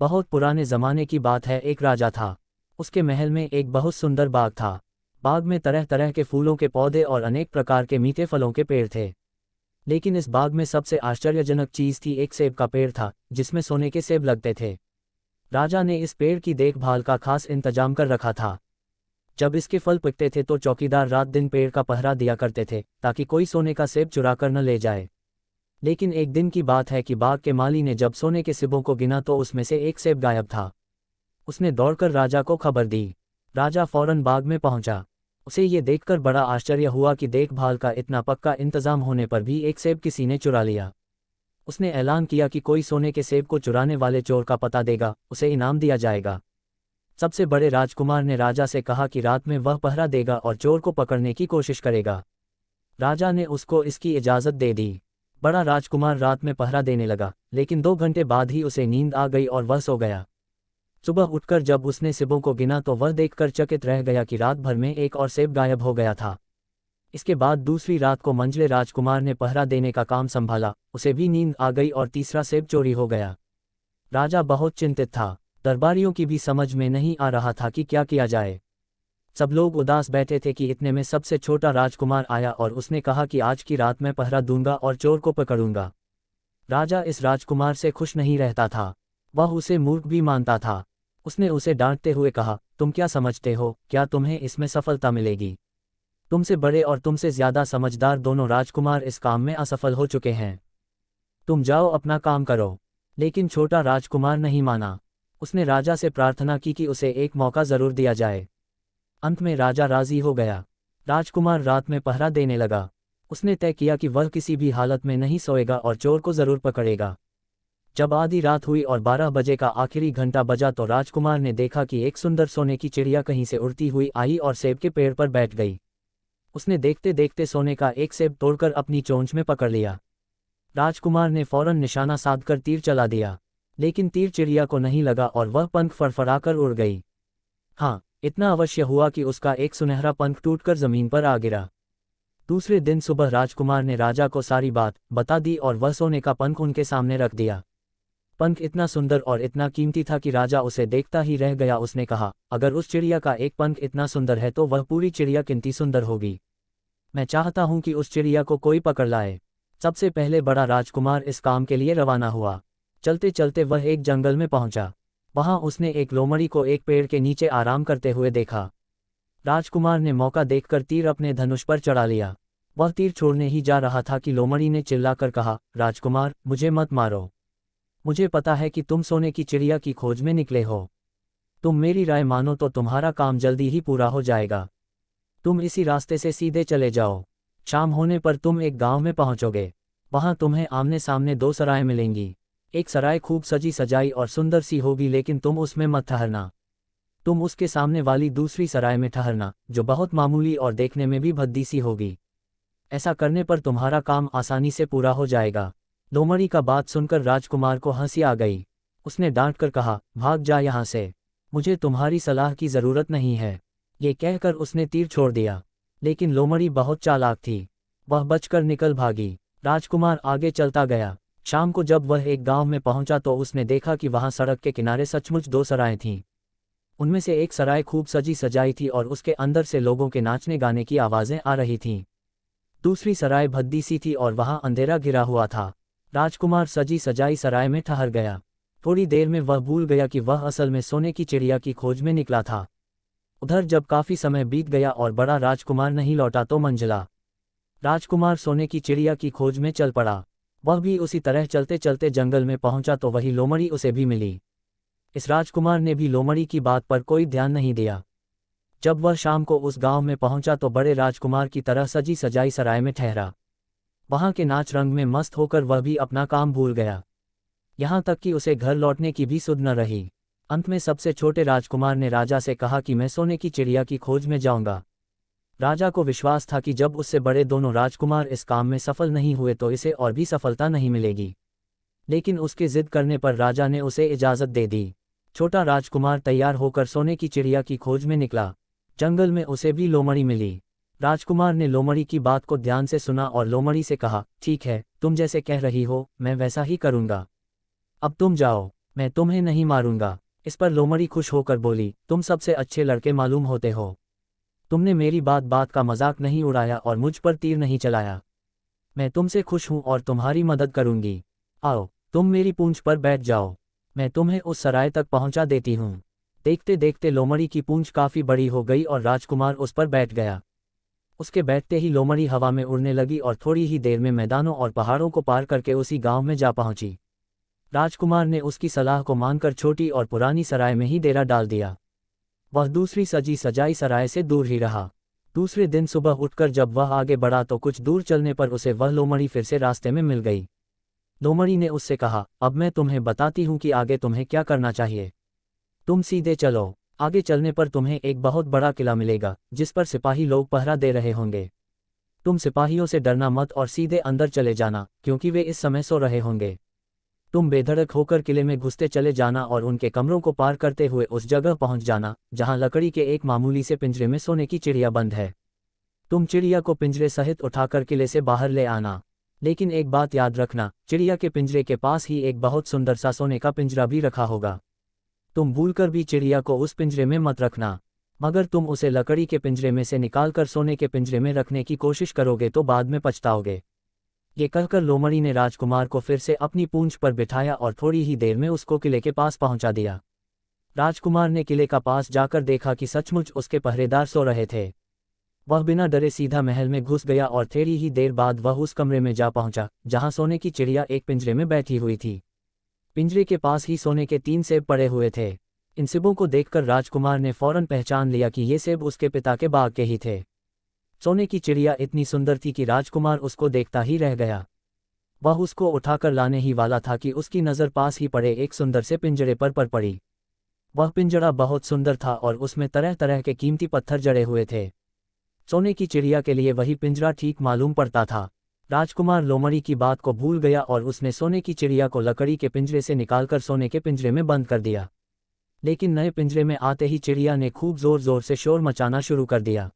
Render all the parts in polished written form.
बहुत पुराने ज़माने की बात है। एक राजा था। उसके महल में एक बहुत सुंदर बाग था। बाग में तरह तरह के फूलों के पौधे और अनेक प्रकार के मीठे फलों के पेड़ थे। लेकिन इस बाग में सबसे आश्चर्यजनक चीज़ थी, एक सेब का पेड़ था जिसमें सोने के सेब लगते थे। राजा ने इस पेड़ की देखभाल का खास इंतजाम कर रखा था। जब इसके फल पकते थे तो चौकीदार रात दिन पेड़ का पहरा दिया करते थे ताकि कोई सोने का सेब चुरा कर न ले जाए। लेकिन एक दिन की बात है कि बाग के माली ने जब सोने के सेबों को गिना तो उसमें से एक सेब गायब था। उसने दौड़कर राजा को खबर दी। राजा फौरन बाग में पहुंचा। उसे ये देखकर बड़ा आश्चर्य हुआ कि देखभाल का इतना पक्का इंतजाम होने पर भी एक सेब किसी ने चुरा लिया। उसने ऐलान किया कि कोई सोने के सेब को चुराने वाले चोर का पता देगा, उसे इनाम दिया जाएगा। सबसे बड़े राजकुमार ने राजा से कहा कि रात में वह पहरा देगा और चोर को पकड़ने की कोशिश करेगा। राजा ने उसको इसकी इजाज़त दे दी। बड़ा राजकुमार रात में पहरा देने लगा, लेकिन 2 घंटे बाद ही उसे नींद आ गई और वह सो गया। सुबह उठकर जब उसने सेबों को गिना तो वह देखकर चकित रह गया कि रात भर में एक और सेब गायब हो गया था। इसके बाद दूसरी रात को मंझले राजकुमार ने पहरा देने का काम संभाला, उसे भी नींद आ गई और तीसरा सेब चोरी हो गया। राजा बहुत चिंतित था। दरबारियों की भी समझ में नहीं आ रहा था कि क्या किया जाए। सब लोग उदास बैठे थे कि इतने में सबसे छोटा राजकुमार आया और उसने कहा कि आज की रात मैं पहरा दूंगा और चोर को पकड़ूंगा। राजा इस राजकुमार से खुश नहीं रहता था। वह उसे मूर्ख भी मानता था। उसने उसे डांटते हुए कहा, तुम क्या समझते हो, क्या तुम्हें इसमें सफलता मिलेगी? तुमसे बड़े और तुमसे ज्यादा समझदार दोनों राजकुमार इस काम में असफल हो चुके हैं। तुम जाओ अपना काम करो। लेकिन छोटा राजकुमार नहीं माना। उसने राजा से प्रार्थना की कि उसे एक मौका जरूर दिया जाए। अंत में राजा राजी हो गया। राजकुमार रात में पहरा देने लगा। उसने तय किया कि वह किसी भी हालत में नहीं सोएगा और चोर को जरूर पकड़ेगा। जब आधी रात हुई और 12 बजे का आखिरी घंटा बजा तो राजकुमार ने देखा कि एक सुंदर सोने की चिड़िया कहीं से उड़ती हुई आई और सेब के पेड़ पर बैठ गई। उसने देखते देखते सोने का एक सेब तोड़कर अपनी चोंच में पकड़ लिया। राजकुमार ने फौरन निशाना साधकर तीर चला दिया, लेकिन तीर चिड़िया को नहीं लगा और वह पंख फड़फड़ाकर उड़ गई। हाँ, इतना अवश्य हुआ कि उसका एक सुनहरा पंख टूटकर जमीन पर आ गिरा। दूसरे दिन सुबह राजकुमार ने राजा को सारी बात बता दी और वह सोने का पंख उनके सामने रख दिया। पंख इतना सुंदर और इतना कीमती था कि राजा उसे देखता ही रह गया। उसने कहा, अगर उस चिड़िया का एक पंख इतना सुंदर है तो वह पूरी चिड़िया कितनी सुंदर होगी। मैं चाहता हूं कि उस चिड़िया को कोई पकड़ लाए। सबसे पहले बड़ा राजकुमार इस काम के लिए रवाना हुआ। चलते चलते वह एक जंगल में पहुंचा। वहां उसने एक लोमड़ी को एक पेड़ के नीचे आराम करते हुए देखा। राजकुमार ने मौका देखकर तीर अपने धनुष पर चढ़ा लिया। वह तीर छोड़ने ही जा रहा था कि लोमड़ी ने चिल्लाकर कहा, राजकुमार, मुझे मत मारो। मुझे पता है कि तुम सोने की चिड़िया की खोज में निकले हो। तुम मेरी राय मानो तो तुम्हारा काम जल्दी ही पूरा हो जाएगा। तुम इसी रास्ते से सीधे चले जाओ। शाम होने पर तुम एक गांव में पहुंचोगे। वहां तुम्हें आमने सामने 2 सराय मिलेंगी। एक सराय खूब सजी सजाई और सुंदर सी होगी, लेकिन तुम उसमें मत ठहरना। तुम उसके सामने वाली दूसरी सराय में ठहरना, जो बहुत मामूली और देखने में भी भद्दी सी होगी। ऐसा करने पर तुम्हारा काम आसानी से पूरा हो जाएगा। लोमड़ी का बात सुनकर राजकुमार को हंसी आ गई। उसने डांट कर कहा, भाग जा यहाँ से। मुझे तुम्हारी सलाह की ज़रूरत नहीं है। ये कहकर उसने तीर छोड़ दिया। लेकिन लोमड़ी बहुत चालाक थी। वह बचकर निकल भागी। राजकुमार आगे चलता गया। शाम को जब वह एक गांव में पहुंचा तो उसने देखा कि वहां सड़क के किनारे सचमुच 2 सराय थीं। उनमें से एक सराय खूब सजी सजाई थी और उसके अंदर से लोगों के नाचने गाने की आवाज़ें आ रही थीं। दूसरी सराय भद्दी सी थी और वहां अंधेरा घिरा हुआ था। राजकुमार सजी सजाई सराय में ठहर गया। थोड़ी देर में वह भूल गया कि वह असल में सोने की चिड़िया की खोज में निकला था। उधर जब काफ़ी समय बीत गया और बड़ा राजकुमार नहीं लौटा तो मंझला राजकुमार सोने की चिड़िया की खोज में चल पड़ा। वह भी उसी तरह चलते चलते जंगल में पहुंचा तो वही लोमड़ी उसे भी मिली। इस राजकुमार ने भी लोमड़ी की बात पर कोई ध्यान नहीं दिया। जब वह शाम को उस गांव में पहुंचा तो बड़े राजकुमार की तरह सजी सजाई सराय में ठहरा। वहां के नाच रंग में मस्त होकर वह भी अपना काम भूल गया। यहां तक कि उसे घर लौटने की भी सुध न रही। अंत में सबसे छोटे राजकुमार ने राजा से कहा कि मैं सोने की चिड़िया की खोज में जाऊंगा। राजा को विश्वास था कि जब उससे बड़े दोनों राजकुमार इस काम में सफल नहीं हुए तो इसे और भी सफलता नहीं मिलेगी। लेकिन उसके जिद करने पर राजा ने उसे इजाज़त दे दी। छोटा राजकुमार तैयार होकर सोने की चिड़िया की खोज में निकला। जंगल में उसे भी लोमड़ी मिली। राजकुमार ने लोमड़ी की बात को ध्यान से सुना और लोमड़ी से कहा, ठीक है, तुम जैसे कह रही हो मैं वैसा ही करूंगा। अब तुम जाओ। मैं तुम्हें नहीं मारूंगा। इस पर लोमड़ी खुश होकर बोली, तुम सबसे अच्छे लड़के मालूम होते हो। तुमने मेरी बात बात का मजाक नहीं उड़ाया और मुझ पर तीर नहीं चलाया। मैं तुमसे खुश हूं और तुम्हारी मदद करूंगी। आओ, तुम मेरी पूंछ पर बैठ जाओ। मैं तुम्हें उस सराय तक पहुंचा देती हूं। देखते देखते लोमड़ी की पूंछ काफी बड़ी हो गई और राजकुमार उस पर बैठ गया। उसके बैठते ही लोमड़ी हवा में उड़ने लगी और थोड़ी ही देर में मैदानों और पहाड़ों को पार करके उसी गांव में जा पहुंची। राजकुमार ने उसकी सलाह को मानकर छोटी और पुरानी सराय में ही डेरा डाल दिया। वह दूसरी सजी सजाई सराय से दूर ही रहा। दूसरे दिन सुबह उठकर जब वह आगे बढ़ा तो कुछ दूर चलने पर उसे वह लोमड़ी फिर से रास्ते में मिल गई। लोमड़ी ने उससे कहा, अब मैं तुम्हें बताती हूँ कि आगे तुम्हें क्या करना चाहिए। तुम सीधे चलो। आगे चलने पर तुम्हें एक बहुत बड़ा किला मिलेगा जिस पर सिपाही लोग पहरा दे रहे होंगे। तुम सिपाहियों से डरना मत और सीधे अंदर चले जाना, क्योंकि वे इस समय सो रहे होंगे। तुम बेधड़क होकर किले में घुसते चले जाना और उनके कमरों को पार करते हुए उस जगह पहुंच जाना जहां लकड़ी के एक मामूली से पिंजरे में सोने की चिड़िया बंद है। तुम चिड़िया को पिंजरे सहित उठाकर किले से बाहर ले आना। लेकिन एक बात याद रखना, चिड़िया के पिंजरे के पास ही एक बहुत सुंदर सा सोने का पिंजरा भी रखा होगा। तुम भूलकर भी चिड़िया को उस पिंजरे में मत रखना। मगर तुम उसे लकड़ी के पिंजरे में से निकालकर सोने के पिंजरे में रखने की कोशिश करोगे तो बाद में पछताओगे। ये कहकर लोमड़ी ने राजकुमार को फिर से अपनी पूंछ पर बिठाया और थोड़ी ही देर में उसको किले के पास पहुंचा दिया। राजकुमार ने किले का पास जाकर देखा कि सचमुच उसके पहरेदार सो रहे थे। वह बिना डरे सीधा महल में घुस गया और थोड़ी ही देर बाद वह उस कमरे में जा पहुंचा जहां सोने की चिड़िया एक पिंजरे में बैठी हुई थी। पिंजरे के पास ही सोने के 3 सेब पड़े हुए थे। इन सेबों को देखकर राजकुमार ने फौरन पहचान लिया कि ये सेब उसके पिता के बाग के ही थे। सोने की चिड़िया इतनी सुंदर थी कि राजकुमार उसको देखता ही रह गया। वह उसको उठाकर लाने ही वाला था कि उसकी नज़र पास ही पड़े एक सुंदर से पिंजरे पर पड़ी। वह पिंजरा बहुत सुंदर था और उसमें तरह तरह के कीमती पत्थर जड़े हुए थे। सोने की चिड़िया के लिए वही पिंजरा ठीक मालूम पड़ता था। राजकुमार लोमड़ी की बात को भूल गया और उसने सोने की चिड़िया को लकड़ी के पिंजरे से निकालकर सोने के पिंजरे में बंद कर दिया। लेकिन नए पिंजरे में आते ही चिड़िया ने खूब जोर जोर से शोर मचाना शुरू कर दिया।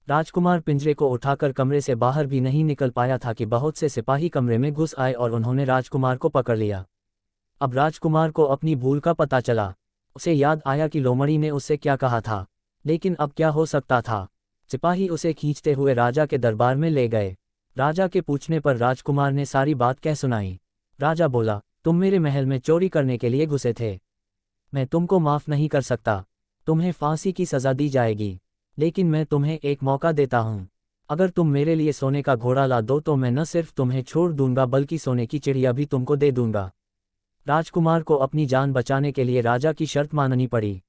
राजकुमार पिंजरे को उठाकर कमरे से बाहर भी नहीं निकल पाया था कि बहुत से सिपाही कमरे में घुस आए और उन्होंने राजकुमार को पकड़ लिया। अब राजकुमार को अपनी भूल का पता चला। उसे याद आया कि लोमड़ी ने उससे क्या कहा था। लेकिन अब क्या हो सकता था। सिपाही उसे खींचते हुए राजा के दरबार में ले गए। राजा के पूछने पर राजकुमार ने सारी बात कह सुनाई। राजा बोला, तुम मेरे महल में चोरी करने के लिए घुसे थे। मैं तुमको माफ़ नहीं कर सकता। तुम्हें फांसी की सज़ा दी जाएगी। लेकिन मैं तुम्हें एक मौका देता हूँ। अगर तुम मेरे लिए सोने का घोड़ा ला दो तो मैं न सिर्फ तुम्हें छोड़ दूंगा बल्कि सोने की चिड़िया भी तुमको दे दूंगा। राजकुमार को अपनी जान बचाने के लिए राजा की शर्त माननी पड़ी।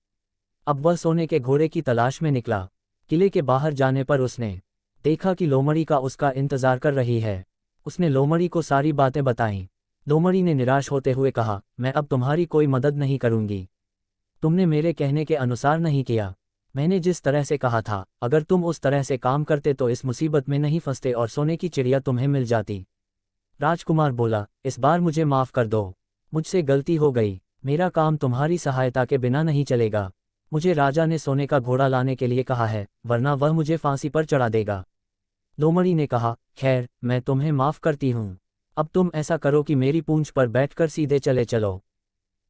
अब वह सोने के घोड़े की तलाश में निकला। किले के बाहर जाने पर उसने देखा कि लोमड़ी का उसका इंतजार कर रही है। उसने लोमड़ी को सारी बातें बताईं। लोमड़ी ने निराश होते हुए कहा, मैं अब तुम्हारी कोई मदद नहीं करूंगी। तुमने मेरे कहने के अनुसार नहीं किया। मैंने जिस तरह से कहा था, अगर तुम उस तरह से काम करते तो इस मुसीबत में नहीं फंसते और सोने की चिड़िया तुम्हें मिल जाती। राजकुमार बोला, इस बार मुझे माफ़ कर दो। मुझसे गलती हो गई। मेरा काम तुम्हारी सहायता के बिना नहीं चलेगा। मुझे राजा ने सोने का घोड़ा लाने के लिए कहा है, वरना वह मुझे फांसी पर चढ़ा देगा। लोमड़ी ने कहा, खैर, मैं तुम्हें माफ़ करती हूँ। अब तुम ऐसा करो कि मेरी पूंछ पर बैठकर सीधे चले चलो।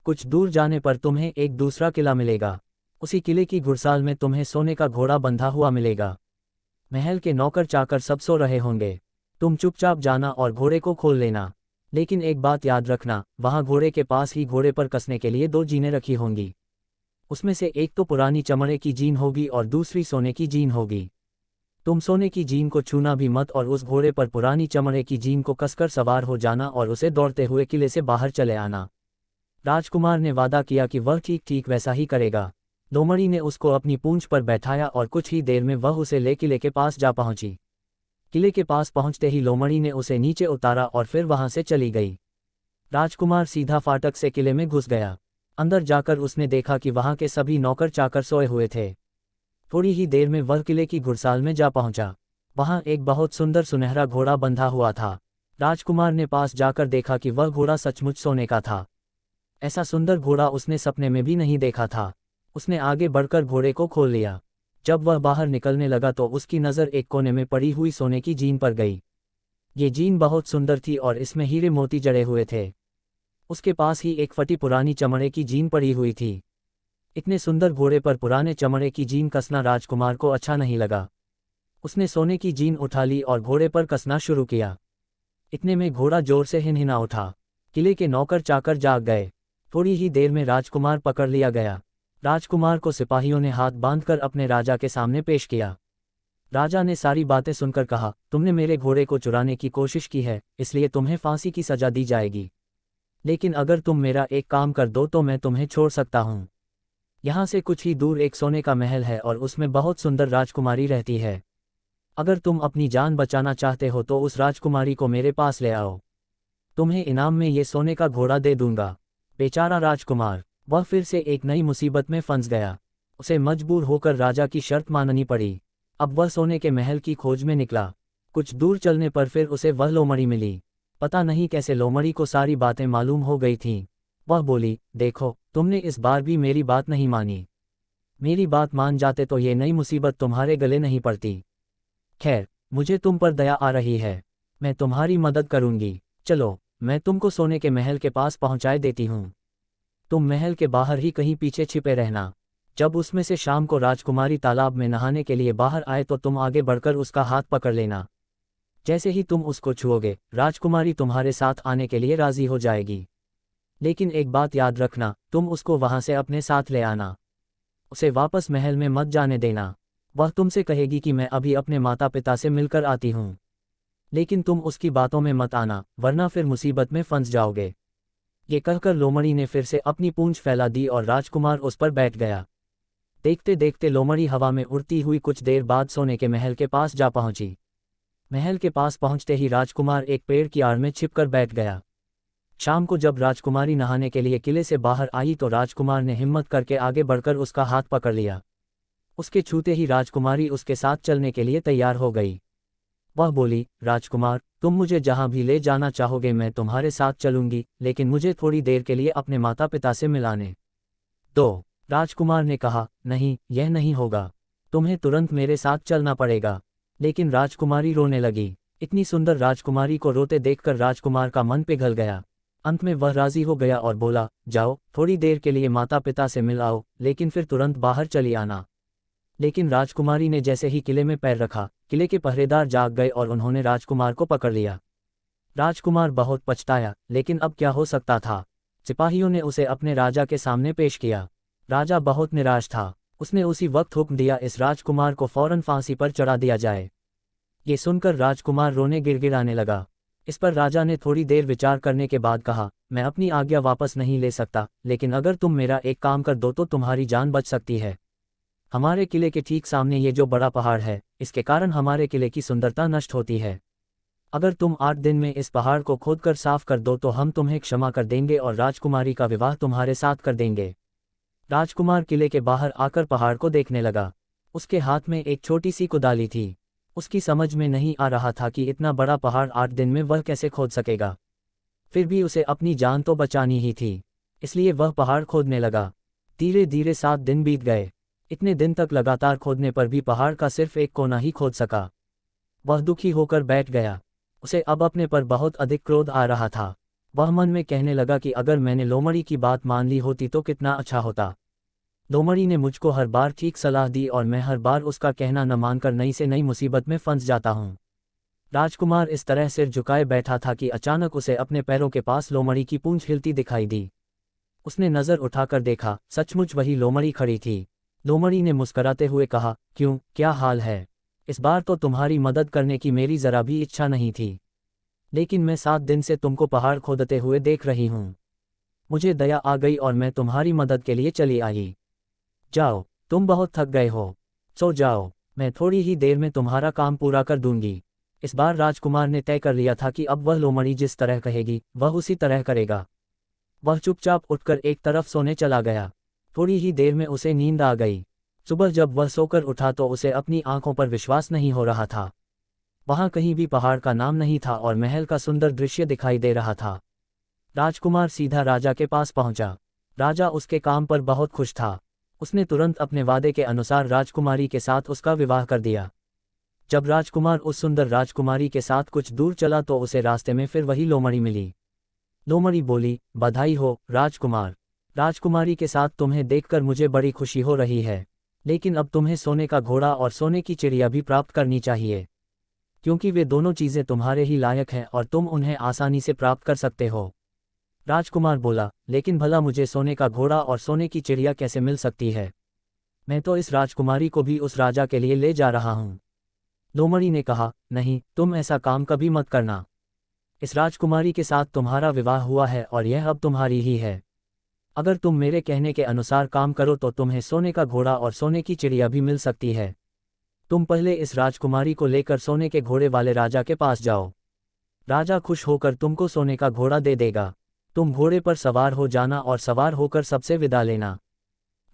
कुछ दूर जाने पर तुम्हें एक दूसरा किला मिलेगा। उसी किले की घुड़साल में तुम्हें सोने का घोड़ा बंधा हुआ मिलेगा। महल के नौकर चाकर सब सो रहे होंगे। तुम चुपचाप जाना और घोड़े को खोल लेना। लेकिन एक बात याद रखना, वहाँ घोड़े के पास ही घोड़े पर कसने के लिए 2 जीनें रखी होंगी। उसमें से एक तो पुरानी चमड़े की जीन होगी और दूसरी सोने की जीन होगी। तुम सोने की जीन को छूना भी मत और उस घोड़े पर पुरानी चमड़े की जीन को कसकर सवार हो जाना और उसे दौड़ते हुए किले से बाहर चले आना। राजकुमार ने वादा किया कि वह ठीक ठीक वैसा ही करेगा। लोमड़ी ने उसको अपनी पूंछ पर बैठाया और कुछ ही देर में वह उसे ले किले के पास जा पहुंची। किले के पास पहुंचते ही लोमड़ी ने उसे नीचे उतारा और फिर वहां से चली गई। राजकुमार सीधा फाटक से किले में घुस गया। अंदर जाकर उसने देखा कि वहां के सभी नौकर चाकर सोए हुए थे। थोड़ी ही देर में वह किले की घुड़साल में जा पहुंचा। वहां एक बहुत सुंदर सुनहरा घोड़ा बंधा हुआ था। राजकुमार ने पास जाकर देखा कि वह घोड़ा सचमुच सोने का था। ऐसा सुंदर घोड़ा उसने सपने में भी नहीं देखा था। उसने आगे बढ़कर घोड़े को खोल लिया। जब वह बाहर निकलने लगा तो उसकी नज़र एक कोने में पड़ी हुई सोने की जीन पर गई। ये जीन बहुत सुंदर थी और इसमें हीरे मोती जड़े हुए थे। उसके पास ही एक फटी पुरानी चमड़े की जीन पड़ी हुई थी। इतने सुंदर घोड़े पर पुराने चमड़े की जीन कसना राजकुमार को अच्छा नहीं लगा। उसने सोने की जीन उठा ली और घोड़े पर कसना शुरू किया। इतने में घोड़ा जोर से हिनहिना उठा। किले के नौकर चाकर जाग गए। थोड़ी ही देर में राजकुमार पकड़ लिया गया। राजकुमार को सिपाहियों ने हाथ बांधकर अपने राजा के सामने पेश किया। राजा ने सारी बातें सुनकर कहा, तुमने मेरे घोड़े को चुराने की कोशिश की है, इसलिए तुम्हें फांसी की सजा दी जाएगी। लेकिन अगर तुम मेरा एक काम कर दो तो मैं तुम्हें छोड़ सकता हूँ। यहाँ से कुछ ही दूर एक सोने का महल है और उसमें बहुत सुंदर राजकुमारी रहती है। अगर तुम अपनी जान बचाना चाहते हो तो उस राजकुमारी को मेरे पास ले आओ। तुम्हें इनाम में ये सोने का घोड़ा दे दूंगा। बेचारा राजकुमार, वह फिर से एक नई मुसीबत में फंस गया। उसे मजबूर होकर राजा की शर्त माननी पड़ी। अब वह सोने के महल की खोज में निकला। कुछ दूर चलने पर फिर उसे वह लोमड़ी मिली। पता नहीं कैसे लोमड़ी को सारी बातें मालूम हो गई थीं। वह बोली, देखो, तुमने इस बार भी मेरी बात नहीं मानी। मेरी बात मान जाते तो ये नई मुसीबत तुम्हारे गले नहीं पड़ती। खैर, मुझे तुम पर दया आ रही है। मैं तुम्हारी मदद करूंगी। चलो, मैं तुमको सोने के महल के पास पहुंचाए देती हूँ। तुम महल के बाहर ही कहीं पीछे छिपे रहना। जब उसमें से शाम को राजकुमारी तालाब में नहाने के लिए बाहर आए तो तुम आगे बढ़कर उसका हाथ पकड़ लेना। जैसे ही तुम उसको छुओगे, राजकुमारी तुम्हारे साथ आने के लिए राजी हो जाएगी। लेकिन एक बात याद रखना, तुम उसको वहां से अपने साथ ले आना। उसे वापस महल में मत जाने देना। वह तुमसे कहेगी कि मैं अभी अपने माता पिता से मिलकर आती हूँ। लेकिन तुम उसकी बातों में मत आना, वरना फिर मुसीबत में फंस जाओगे। ये कहकर लोमड़ी ने फिर से अपनी पूंछ फैला दी और राजकुमार उस पर बैठ गया। देखते देखते लोमड़ी हवा में उड़ती हुई कुछ देर बाद सोने के महल के पास जा पहुंची। महल के पास पहुंचते ही राजकुमार एक पेड़ की आड़ में छिपकर बैठ गया। शाम को जब राजकुमारी नहाने के लिए किले से बाहर आई तो राजकुमार ने हिम्मत करके आगे बढ़कर उसका हाथ पकड़ लिया। उसके छूते ही राजकुमारी उसके साथ चलने के लिए तैयार हो गई। वह बोली, राजकुमार, तुम मुझे जहां भी ले जाना चाहोगे मैं तुम्हारे साथ चलूंगी, लेकिन मुझे थोड़ी देर के लिए अपने माता पिता से मिलाने दो। राजकुमार ने कहा, नहीं, यह नहीं होगा। तुम्हें तुरंत मेरे साथ चलना पड़ेगा। लेकिन राजकुमारी रोने लगी। इतनी सुंदर राजकुमारी को रोते देखकर राजकुमार का मन पिघल गया। अंत में वह राजी हो गया और बोला, जाओ, थोड़ी देर के लिए माता पिता से मिल आओ, लेकिन फिर तुरंत बाहर चली आना। लेकिन राजकुमारी ने जैसे ही किले में पैर रखा, किले के पहरेदार जाग गए और उन्होंने राजकुमार को पकड़ लिया। राजकुमार बहुत पछताया, लेकिन अब क्या हो सकता था। सिपाहियों ने उसे अपने राजा के सामने पेश किया। राजा बहुत निराश था। उसने उसी वक्त हुक्म दिया, इस राजकुमार को फौरन फांसी पर चढ़ा दिया जाए। ये सुनकर राजकुमार रोने गिड़गिड़ाने लगा। इस पर राजा ने थोड़ी देर विचार करने के बाद कहा, मैं अपनी आज्ञा वापस नहीं ले सकता, लेकिन अगर तुम मेरा एक काम कर दो तो तुम्हारी जान बच सकती है। हमारे किले के ठीक सामने ये जो बड़ा पहाड़ है, इसके कारण हमारे किले की सुंदरता नष्ट होती है। अगर तुम 8 दिन में इस पहाड़ को खोदकर साफ कर दो तो हम तुम्हें क्षमा कर देंगे और राजकुमारी का विवाह तुम्हारे साथ कर देंगे। राजकुमार किले के बाहर आकर पहाड़ को देखने लगा। उसके हाथ में एक छोटी सी कुदाली थी। उसकी समझ में नहीं आ रहा था कि इतना बड़ा पहाड़ 8 दिन में वह कैसे खोद सकेगा। फिर भी उसे अपनी जान तो बचानी ही थी, इसलिए वह पहाड़ खोदने लगा। धीरे धीरे 7 दिन बीत गए। इतने दिन तक लगातार खोदने पर भी पहाड़ का सिर्फ एक कोना ही खोद सका। वह दुखी होकर बैठ गया। उसे अब अपने पर बहुत अधिक क्रोध आ रहा था। वह मन में कहने लगा कि अगर मैंने लोमड़ी की बात मान ली होती तो कितना अच्छा होता। लोमड़ी ने मुझको हर बार ठीक सलाह दी और मैं हर बार उसका कहना न मानकर नई से नई मुसीबत में फंस जाता हूँ। राजकुमार इस तरह सिर झुकाए बैठा था कि अचानक उसे अपने पैरों के पास लोमड़ी की पूंछ हिलती दिखाई दी। उसने नज़र उठाकर देखा, सचमुच वही लोमड़ी खड़ी थी। लोमड़ी ने मुस्कराते हुए कहा, क्यों, क्या हाल है? इस बार तो तुम्हारी मदद करने की मेरी जरा भी इच्छा नहीं थी, लेकिन मैं 7 दिन से तुमको पहाड़ खोदते हुए देख रही हूँ। मुझे दया आ गई और मैं तुम्हारी मदद के लिए चली आई। जाओ, तुम बहुत थक गए हो, सो जाओ, मैं थोड़ी ही देर में तुम्हारा काम पूरा कर दूंगी। इस बार राजकुमार ने तय कर लिया था कि अब वह लोमड़ी जिस तरह कहेगी वह उसी तरह करेगा। वह चुपचाप उठकर एक तरफ सोने चला गया। थोड़ी ही देर में उसे नींद आ गई। सुबह जब वह सोकर उठा तो उसे अपनी आंखों पर विश्वास नहीं हो रहा था। वहां कहीं भी पहाड़ का नाम नहीं था और महल का सुंदर दृश्य दिखाई दे रहा था। राजकुमार सीधा राजा के पास पहुंचा। राजा उसके काम पर बहुत खुश था। उसने तुरंत अपने वादे के अनुसार राजकुमारी के साथ उसका विवाह कर दिया। जब राजकुमार उस सुंदर राजकुमारी के साथ कुछ दूर चला तो उसे रास्ते में फिर वही लोमड़ी मिली। लोमड़ी बोली, बधाई हो राजकुमार। राजकुमारी के साथ तुम्हें देखकर मुझे बड़ी खुशी हो रही है, लेकिन अब तुम्हें सोने का घोड़ा और सोने की चिड़िया भी प्राप्त करनी चाहिए, क्योंकि वे दोनों चीज़ें तुम्हारे ही लायक हैं और तुम उन्हें आसानी से प्राप्त कर सकते हो। राजकुमार बोला, लेकिन भला मुझे सोने का घोड़ा और सोने की चिड़िया कैसे मिल सकती है? मैं तो इस राजकुमारी को भी उस राजा के लिए ले जा रहा हूँ। लोमड़ी ने कहा, नहीं, तुम ऐसा काम कभी मत करना। इस राजकुमारी के साथ तुम्हारा विवाह हुआ है और यह अब तुम्हारी ही है। अगर तुम मेरे कहने के अनुसार काम करो तो तुम्हें सोने का घोड़ा और सोने की चिड़िया भी मिल सकती है। तुम पहले इस राजकुमारी को लेकर सोने के घोड़े वाले राजा के पास जाओ। राजा खुश होकर तुमको सोने का घोड़ा दे देगा। तुम घोड़े पर सवार हो जाना और सवार होकर सबसे विदा लेना।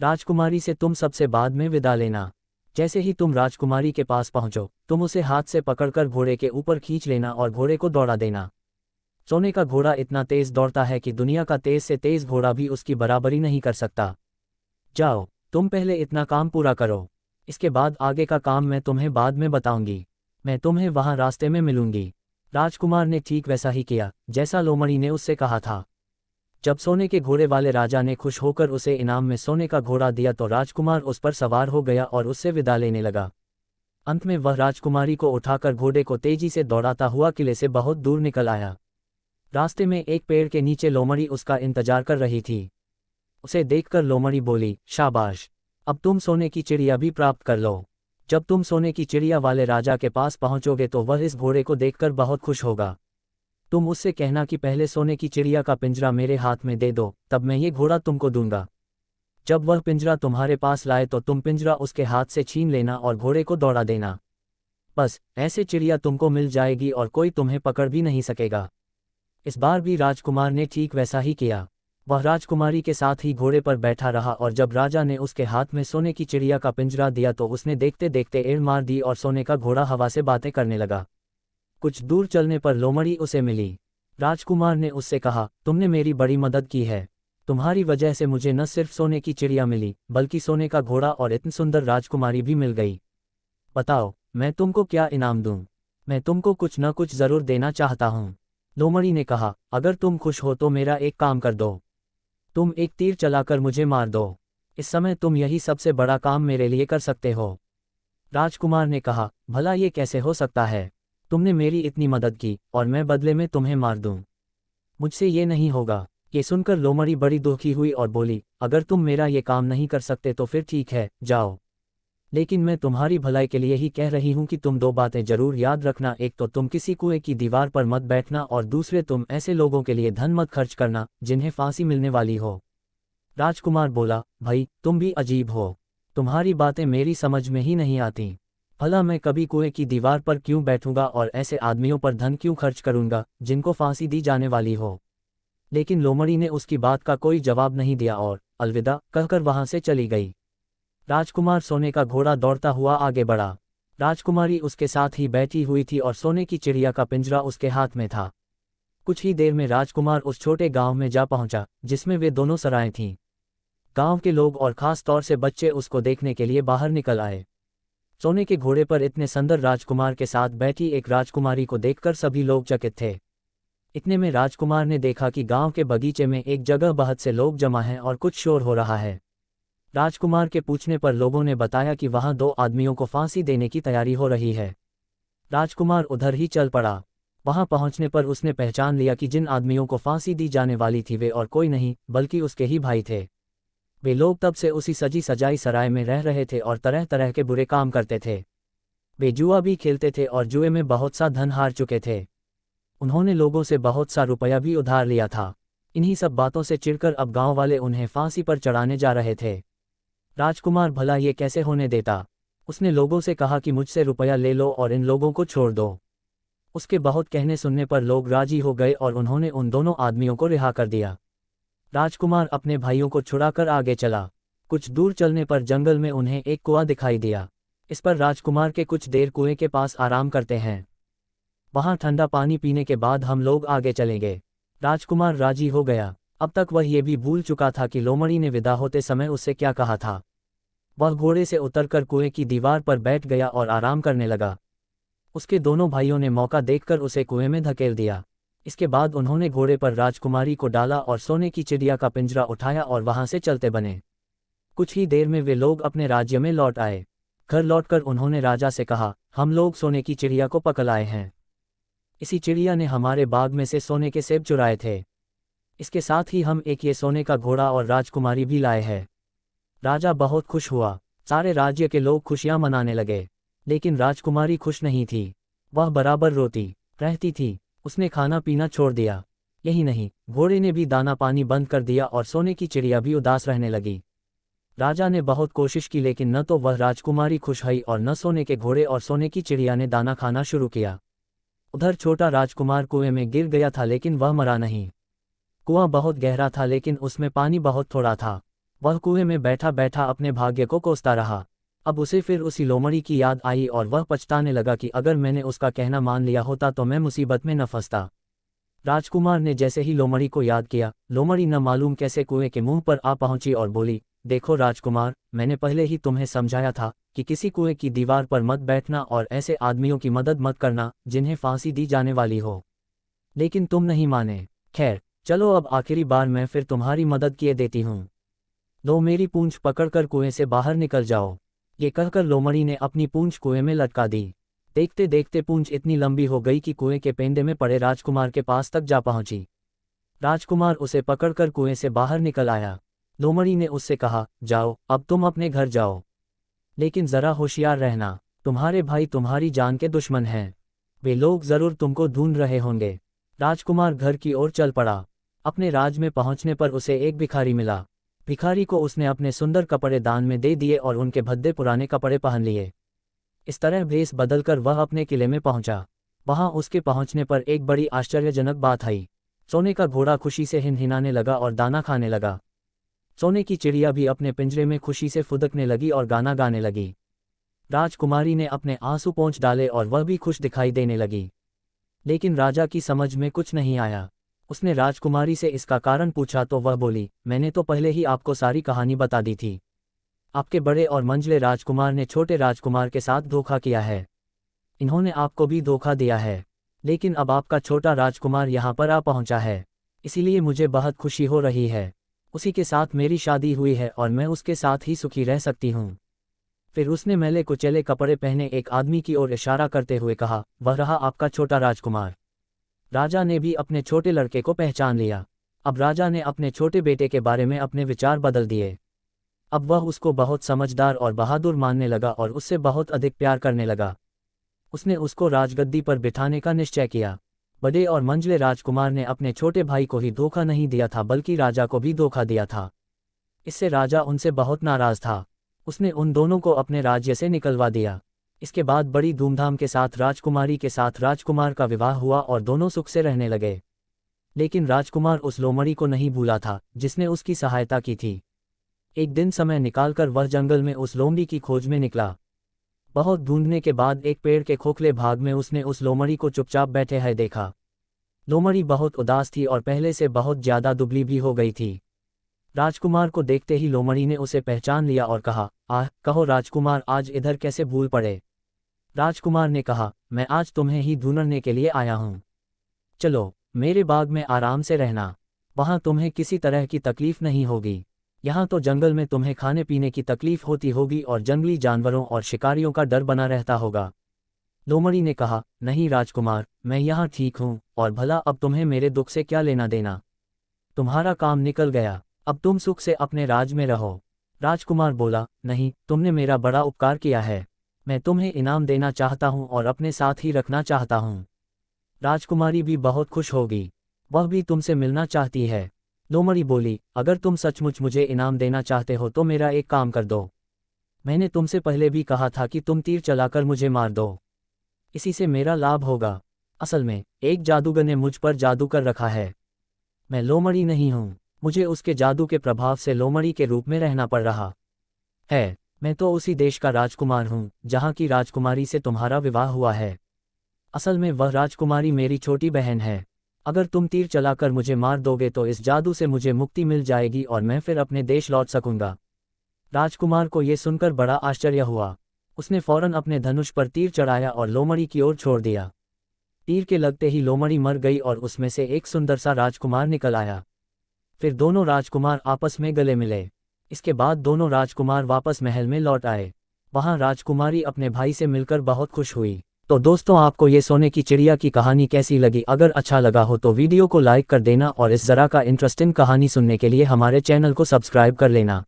राजकुमारी से तुम सबसे बाद में विदा लेना। जैसे ही तुम राजकुमारी के पास पहुंचो, तुम उसे हाथ से पकड़कर घोड़े के ऊपर खींच लेना और घोड़े को दौड़ा देना। सोने का घोड़ा इतना तेज दौड़ता है कि दुनिया का तेज से तेज घोड़ा भी उसकी बराबरी नहीं कर सकता। जाओ, तुम पहले इतना काम पूरा करो। इसके बाद आगे का काम मैं तुम्हें बाद में बताऊंगी। मैं तुम्हें वहां रास्ते में मिलूंगी। राजकुमार ने ठीक वैसा ही किया जैसा लोमड़ी ने उससे कहा था। जब सोने के घोड़े वाले राजा ने खुश होकर उसे इनाम में सोने का घोड़ा दिया तो राजकुमार उस पर सवार हो गया और उससे विदा लेने लगा। अंत में वह राजकुमारी को उठाकर घोड़े को तेजी से दौड़ाता हुआ किले से बहुत दूर निकल आया। रास्ते में एक पेड़ के नीचे लोमड़ी उसका इंतजार कर रही थी। उसे देखकर लोमड़ी बोली, शाबाश, अब तुम सोने की चिड़िया भी प्राप्त कर लो। जब तुम सोने की चिड़िया वाले राजा के पास पहुंचोगे तो वह इस घोड़े को देखकर बहुत खुश होगा। तुम उससे कहना कि पहले सोने की चिड़िया का पिंजरा मेरे हाथ में दे दो, तब मैं ये घोड़ा तुमको दूंगा। जब वह पिंजरा तुम्हारे पास लाए तो तुम पिंजरा उसके हाथ से छीन लेना और घोड़े को दौड़ा देना। बस ऐसे चिड़िया तुमको मिल जाएगी और कोई तुम्हें पकड़ भी नहीं सकेगा। इस बार भी राजकुमार ने ठीक वैसा ही किया। वह राजकुमारी के साथ ही घोड़े पर बैठा रहा और जब राजा ने उसके हाथ में सोने की चिड़िया का पिंजरा दिया तो उसने देखते देखते एड़ मार दी और सोने का घोड़ा हवा से बातें करने लगा। कुछ दूर चलने पर लोमड़ी उसे मिली। राजकुमार ने उससे कहा, तुमने मेरी बड़ी मदद की है। तुम्हारी वजह से मुझे न सिर्फ सोने की चिड़िया मिली बल्कि सोने का घोड़ा और इतनी सुंदर राजकुमारी भी मिल गई। बताओ, मैं तुमको क्या इनाम दूं? मैं तुमको कुछ न कुछ जरूर देना चाहता हूँ। लोमड़ी ने कहा, अगर तुम खुश हो तो मेरा एक काम कर दो। तुम एक तीर चलाकर मुझे मार दो। इस समय तुम यही सबसे बड़ा काम मेरे लिए कर सकते हो। राजकुमार ने कहा, भला ये कैसे हो सकता है? तुमने मेरी इतनी मदद की और मैं बदले में तुम्हें मार दूं? मुझसे ये नहीं होगा। ये सुनकर लोमड़ी बड़ी दुखी हुई और बोली, अगर तुम मेरा ये काम नहीं कर सकते तो फिर ठीक है, जाओ। लेकिन मैं तुम्हारी भलाई के लिए ही कह रही हूं कि तुम दो बातें जरूर याद रखना। एक तो तुम किसी कुएं की दीवार पर मत बैठना और दूसरे तुम ऐसे लोगों के लिए धन मत खर्च करना जिन्हें फांसी मिलने वाली हो। राजकुमार बोला, भाई तुम भी अजीब हो। तुम्हारी बातें मेरी समझ में ही नहीं आती। भला मैं कभी कुएं की दीवार पर क्यों बैठूंगा और ऐसे आदमियों पर धन क्यों खर्च करूंगा जिनको फांसी दी जाने वाली हो? लेकिन लोमड़ी ने उसकी बात का कोई जवाब नहीं दिया और अलविदा कहकर वहां से चली गई। राजकुमार सोने का घोड़ा दौड़ता हुआ आगे बढ़ा। राजकुमारी उसके साथ ही बैठी हुई थी और सोने की चिड़िया का पिंजरा उसके हाथ में था। कुछ ही देर में राजकुमार उस छोटे गांव में जा पहुंचा जिसमें वे दोनों सराएं थीं। गांव के लोग और खास तौर से बच्चे उसको देखने के लिए बाहर निकल आए। सोने के घोड़े पर इतने सुंदर राजकुमार के साथ बैठी एक राजकुमारी को देखकर सभी लोग चकित थे। इतने में राजकुमार ने देखा कि गांव के बगीचे में एक जगह बहुत से लोग जमा हैं और कुछ शोर हो रहा है। राजकुमार के पूछने पर लोगों ने बताया कि वहां दो आदमियों को फांसी देने की तैयारी हो रही है। राजकुमार उधर ही चल पड़ा। वहां पहुंचने पर उसने पहचान लिया कि जिन आदमियों को फांसी दी जाने वाली थी वे और कोई नहीं बल्कि उसके ही भाई थे। वे लोग तब से उसी सजी सजाई सराय में रह रहे थे और तरह तरह के बुरे काम करते थे। वे जुआ भी खेलते थे और जुए में बहुत सा धन हार चुके थे। उन्होंने लोगों से बहुत सा रुपया भी उधार लिया था। इन्हीं सब बातों से चिढ़कर अब गांव वाले उन्हें फांसी पर चढ़ाने जा रहे थे। राजकुमार भला ये कैसे होने देता? उसने लोगों से कहा कि मुझसे रुपया ले लो और इन लोगों को छोड़ दो। उसके बहुत कहने सुनने पर लोग राजी हो गए और उन्होंने उन दोनों आदमियों को रिहा कर दिया। राजकुमार अपने भाइयों को छुड़ाकर आगे चला। कुछ दूर चलने पर जंगल में उन्हें एक कुआं दिखाई दिया। इस पर राजकुमार के कुछ देर कुएं के पास आराम करते हैं। वहां ठंडा पानी पीने के बाद हम लोग आगे चलेंगे। राजकुमार राजी हो गया। अब तक वह ये भी भूल चुका था कि लोमड़ी ने विदा होते समय उससे क्या कहा था। वह घोड़े से उतरकर कुएं की दीवार पर बैठ गया और आराम करने लगा। उसके दोनों भाइयों ने मौका देखकर उसे कुएं में धकेल दिया। इसके बाद उन्होंने घोड़े पर राजकुमारी को डाला और सोने की चिड़िया का पिंजरा उठाया और वहां से चलते बने। कुछ ही देर में वे लोग अपने राज्य में लौट आए। घर लौटकर उन्होंने राजा से कहा, हम लोग सोने की चिड़िया को पकड़ आए हैं। इसी चिड़िया ने हमारे बाग में से सोने के सेब चुराए थे। इसके साथ ही हम एक ये सोने का घोड़ा और राजकुमारी भी लाए हैं। राजा बहुत खुश हुआ। सारे राज्य के लोग खुशियां मनाने लगे। लेकिन राजकुमारी खुश नहीं थी। वह बराबर रोती रहती थी। उसने खाना पीना छोड़ दिया। यही नहीं, घोड़े ने भी दाना पानी बंद कर दिया और सोने की चिड़िया भी उदास रहने लगी। राजा ने बहुत कोशिश की लेकिन न तो वह राजकुमारी खुश हुई और न सोने के घोड़े और सोने की चिड़िया ने दाना खाना शुरू किया। उधर छोटा राजकुमार कुएं में गिर गया था लेकिन वह मरा नहीं। कुआं बहुत गहरा था लेकिन उसमें पानी बहुत थोड़ा था। वह कुएं में बैठा बैठा अपने भाग्य को कोसता रहा। अब उसे फिर उसी लोमड़ी की याद आई और वह पछताने लगा कि अगर मैंने उसका कहना मान लिया होता तो मैं मुसीबत में न फंसता। राजकुमार ने जैसे ही लोमड़ी को याद किया, लोमड़ी न मालूम कैसे कुएं के मुंह पर आ पहुंची और बोली, देखो राजकुमार, मैंने पहले ही तुम्हें समझाया था कि किसी कुएं की दीवार पर मत बैठना और ऐसे आदमियों की मदद मत करना जिन्हें फांसी दी जाने वाली हो। लेकिन तुम नहीं माने। खैर चलो, अब आखिरी बार मैं फिर तुम्हारी मदद किए देती हूँ। लो मेरी पूंछ पकड़कर कुएं से बाहर निकल जाओ। ये कहकर लोमड़ी ने अपनी पूंछ कुएं में लटका दी। देखते देखते पूंछ इतनी लंबी हो गई कि कुएं के पेंडे में पड़े राजकुमार के पास तक जा पहुंची। राजकुमार उसे पकड़कर कुएं से बाहर निकल आया। लोमड़ी ने उससे कहा, जाओ अब तुम अपने घर जाओ। लेकिन जरा होशियार रहना, तुम्हारे भाई तुम्हारी जान के दुश्मन हैं। वे लोग जरूर तुमको ढूंढ रहे होंगे। राजकुमार घर की ओर चल पड़ा। अपने राज में पहुंचने पर उसे एक भिखारी मिला। भिखारी को उसने अपने सुंदर कपड़े दान में दे दिए और उनके भद्दे पुराने कपड़े पहन लिए। इस तरह भेष बदलकर वह अपने किले में पहुंचा। वहां उसके पहुंचने पर एक बड़ी आश्चर्यजनक बात आई। सोने का घोड़ा खुशी से हिनहिनाने लगा और दाना खाने लगा। सोने की चिड़िया भी अपने पिंजरे में खुशी से फुदकने लगी और गाना गाने लगी। राजकुमारी ने अपने आंसू पोंछ डाले और वह भी खुश दिखाई देने लगी। लेकिन राजा की समझ में कुछ नहीं आया। उसने राजकुमारी से इसका कारण पूछा तो वह बोली, मैंने तो पहले ही आपको सारी कहानी बता दी थी। आपके बड़े और मंझले राजकुमार ने छोटे राजकुमार के साथ धोखा किया है। इन्होंने आपको भी धोखा दिया है। लेकिन अब आपका छोटा राजकुमार यहाँ पर आ पहुँचा है, इसीलिए मुझे बहुत खुशी हो रही है। उसी के साथ मेरी शादी हुई है और मैं उसके साथ ही सुखी रह सकती हूँ। फिर उसने मैले कुचले कपड़े पहने एक आदमी की ओर इशारा करते हुए कहा, वह रहा आपका छोटा राजकुमार। राजा ने भी अपने छोटे लड़के को पहचान लिया। अब राजा ने अपने छोटे बेटे के बारे में अपने विचार बदल दिए। अब वह उसको बहुत समझदार और बहादुर मानने लगा और उससे बहुत अधिक प्यार करने लगा। उसने उसको राजगद्दी पर बिठाने का निश्चय किया। बड़े और मंझले राजकुमार ने अपने छोटे भाई को ही धोखा नहीं दिया था बल्कि राजा को भी धोखा दिया था। इससे राजा उनसे बहुत नाराज था। उसने उन दोनों को अपने राज्य से निकलवा दिया। इसके बाद बड़ी धूमधाम के साथ राजकुमारी के साथ राजकुमार का विवाह हुआ और दोनों सुख से रहने लगे। लेकिन राजकुमार उस लोमड़ी को नहीं भूला था जिसने उसकी सहायता की थी। एक दिन समय निकालकर वह जंगल में उस लोमड़ी की खोज में निकला। बहुत ढूंढने के बाद एक पेड़ के खोखले भाग में उसने उस लोमड़ी को चुपचाप बैठे है देखा। लोमड़ी बहुत उदास थी और पहले से बहुत ज्यादा दुबली भी हो गई थी। राजकुमार को देखते ही लोमड़ी ने उसे पहचान लिया और कहा, आह कहो राजकुमार, आज इधर कैसे भूल पड़े। राजकुमार ने कहा, मैं आज तुम्हें ही ढूंढने के लिए आया हूँ। चलो मेरे बाग में आराम से रहना। वहाँ तुम्हें किसी तरह की तकलीफ नहीं होगी। यहाँ तो जंगल में तुम्हें खाने पीने की तकलीफ होती होगी और जंगली जानवरों और शिकारियों का डर बना रहता होगा। लोमड़ी ने कहा, नहीं राजकुमार, मैं यहाँ ठीक हूँ और भला अब तुम्हें मेरे दुख से क्या लेना देना। तुम्हारा काम निकल गया, अब तुम सुख से अपने राज में रहो। राजकुमार बोला, नहीं, तुमने मेरा बड़ा उपकार किया है। मैं तुम्हें इनाम देना चाहता हूँ और अपने साथ ही रखना चाहता हूँ। राजकुमारी भी बहुत खुश होगी। वह भी तुमसे मिलना चाहती है। लोमड़ी बोली, अगर तुम सचमुच मुझे इनाम देना चाहते हो तो मेरा एक काम कर दो। मैंने तुमसे पहले भी कहा था कि तुम तीर चलाकर मुझे मार दो। इसी से मेरा लाभ होगा। असल में एक जादूगर ने मुझ पर जादू कर रखा है। मैं लोमड़ी नहीं हूँ। मुझे उसके जादू के प्रभाव से लोमड़ी के रूप में रहना पड़ रहा है। मैं तो उसी देश का राजकुमार हूँ जहाँ की राजकुमारी से तुम्हारा विवाह हुआ है। असल में वह राजकुमारी मेरी छोटी बहन है। अगर तुम तीर चलाकर मुझे मार दोगे तो इस जादू से मुझे मुक्ति मिल जाएगी और मैं फिर अपने देश लौट सकूंगा। राजकुमार को ये सुनकर बड़ा आश्चर्य हुआ। उसने फौरन अपने धनुष पर तीर चढ़ाया और लोमड़ी की ओर छोड़ दिया। तीर के लगते ही लोमड़ी मर गई और उसमें से एक सुंदर सा राजकुमार निकल आया। फिर दोनों राजकुमार आपस में गले मिले। इसके बाद दोनों राजकुमार वापस महल में लौट आए। वहां राजकुमारी अपने भाई से मिलकर बहुत खुश हुई। तो दोस्तों, आपको ये सोने की चिड़िया की कहानी कैसी लगी? अगर अच्छा लगा हो तो वीडियो को लाइक कर देना और इस तरह का इंटरेस्टिंग कहानी सुनने के लिए हमारे चैनल को सब्सक्राइब कर लेना।